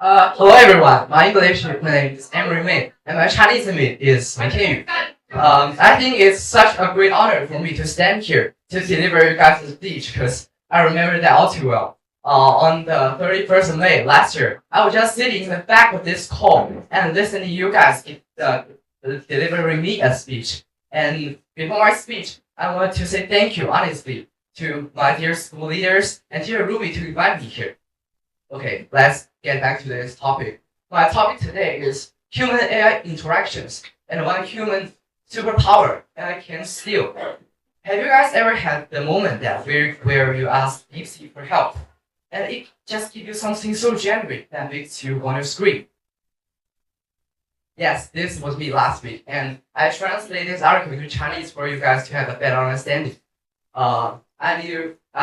Hello everyone, my English name is Emery May, and my Chinese name is Tianyu. I think it's such a great honor for me to stand here to deliver you guys a speech because I remember that all too well. On the 31st of May last year, I was just sitting in the back of this call and listening to you guys delivering me a speech. And before my speech, I want to say thank you honestly to my dear school leaders and dear Ruby to invite me here. Okay, let's get back to this topic. My topic today is human AI interactions and one human superpower AI can steal. Have you guys ever had the moment that where you ask DeepSeek for help and it just gives you something so generic that makes you want to scream? Yes, this was me last week, and I translated this article into Chinese for you guys to have a better understanding. I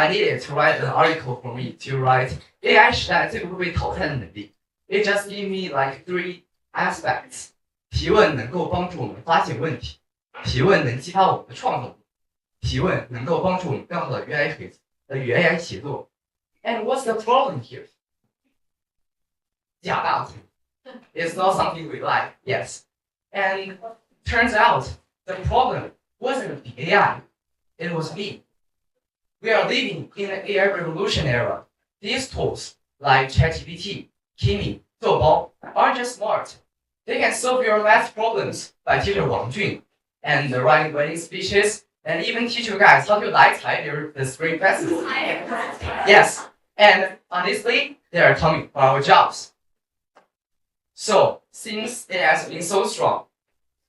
needed to write an article for me to write AI 时代最不会被淘汰的能力. It just gave me like 3 aspects. 提问能够帮助我们发现问题，提问能激发我们的创造力，提问能够帮助我们更好的与 AI 协作。And what's the problem here? 假大空 It's not something we like, yes. And turns out the problem wasn't the AI, it was me. We are living in an AI revolution era. These tools, like ChatGPT, Kimi, 豆包, aren't just smart. They can solve your math problems by teacher Wang Jun, and writing wedding speeches, and even teach you guys how to light the Spring Festival. Yes, and honestly, they are coming for our jobs. So, since it has been so strong,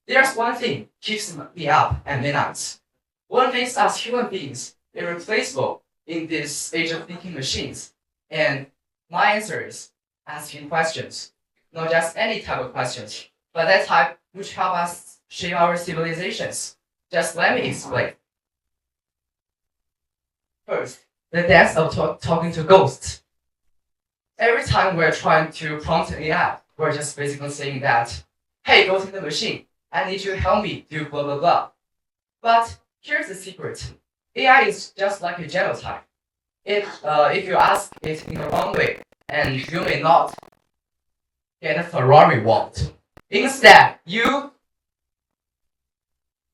there's one thing keeps me up at midnight. What makes us human beings irreplaceable in this age of thinking machines? And my answer is asking questions. Not just any type of questions, but that type which help us shape our civilizations. Just let me explain. First, the death of talking to ghosts. Every time we're trying to prompt an AI, we're just basically saying that, hey, go to the machine. I need you to help me do blah, blah, blah. But here's the secret. AI is just like a genotype. If you ask it in the wrong way, and you may not get a Ferrari want. Instead, you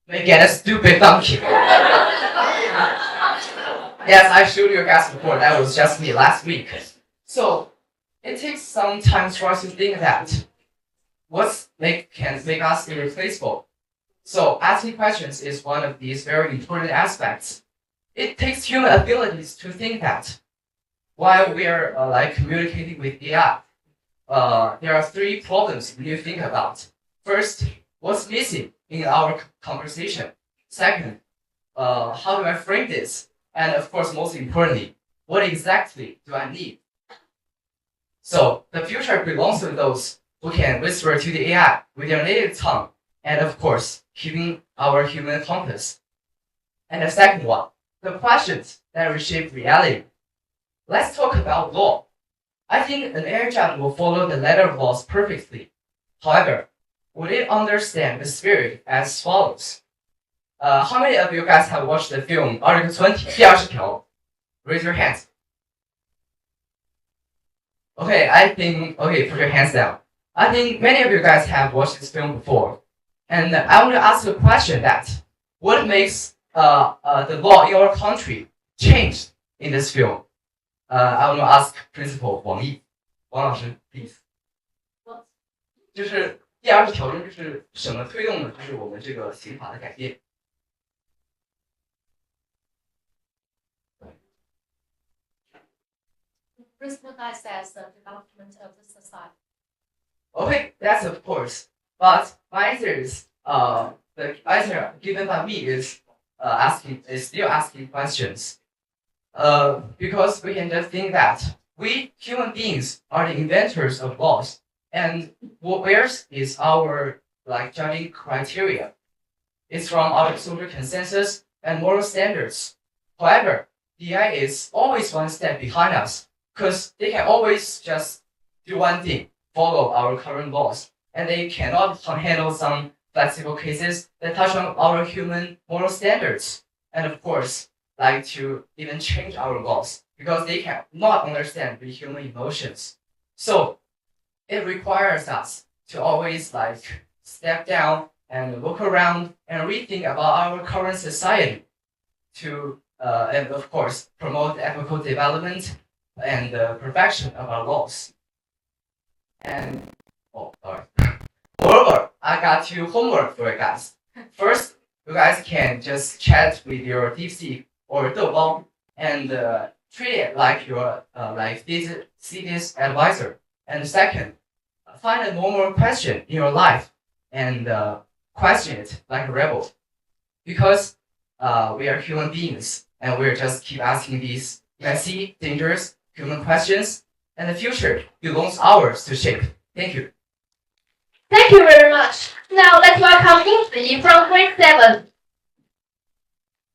may get a stupid donkey. Yes, I showed you guys before. That was just me last week. So it takes some time for us to think that what can make us irreplaceable. So asking questions is one of these very important aspects. It takes human abilities to think that while we are communicating with AI, there are 3 problems we need to think about. First, what's missing in our conversation? Second, how do I frame this? And of course, most importantly, what exactly do I need? So the future belongs to those who can whisper to the AI with their native tongue, and of course, keeping our human compass. And the second one, the questions that reshape reality. Let's talk about law. I think an AI judge will follow the letter of laws perfectly. However, would it understand the spirit as follows? How many of you guys have watched the film Article 20, 第20条? Raise your hands. Okay, put your hands down. I think many of you guys have watched this film before. And I want to ask a question that, what makes the law in our country change in this film? I want to ask Principal Wang Yi. 王老师 please. 就是第20条中就是什么推动的就是我们这个刑法的改变。Principal guy says the development of the society. Okay, that's of course. But my answer is the answer given by me is still asking questions. Because we can just think that we human beings are the inventors of laws, and where is our judging criteria? It's from our social consensus and moral standards. However, the AI is always one step behind us, because they can always just do one thing, follow our current laws, and they cannot handle some flexible cases that touch on our human moral standards. And of course, to even change our laws, because they cannot understand the human emotions. So it requires us to always like step down and look around and rethink about our current society to and of course promote ethical development and the perfection of our laws. And sorry. Moreover, I got two homework for you guys. First, you guys can just chat with your DeepSeek or Doubao and treat it like your like this city's advisor. And second, find a normal question in your life and question it like a rebel, because we are human beings and we're just keep asking these messy, dangerous human questions, and the future belongs ours to shape. Thank you. Thank you very much. Now let's welcome Yinghe from grade 7.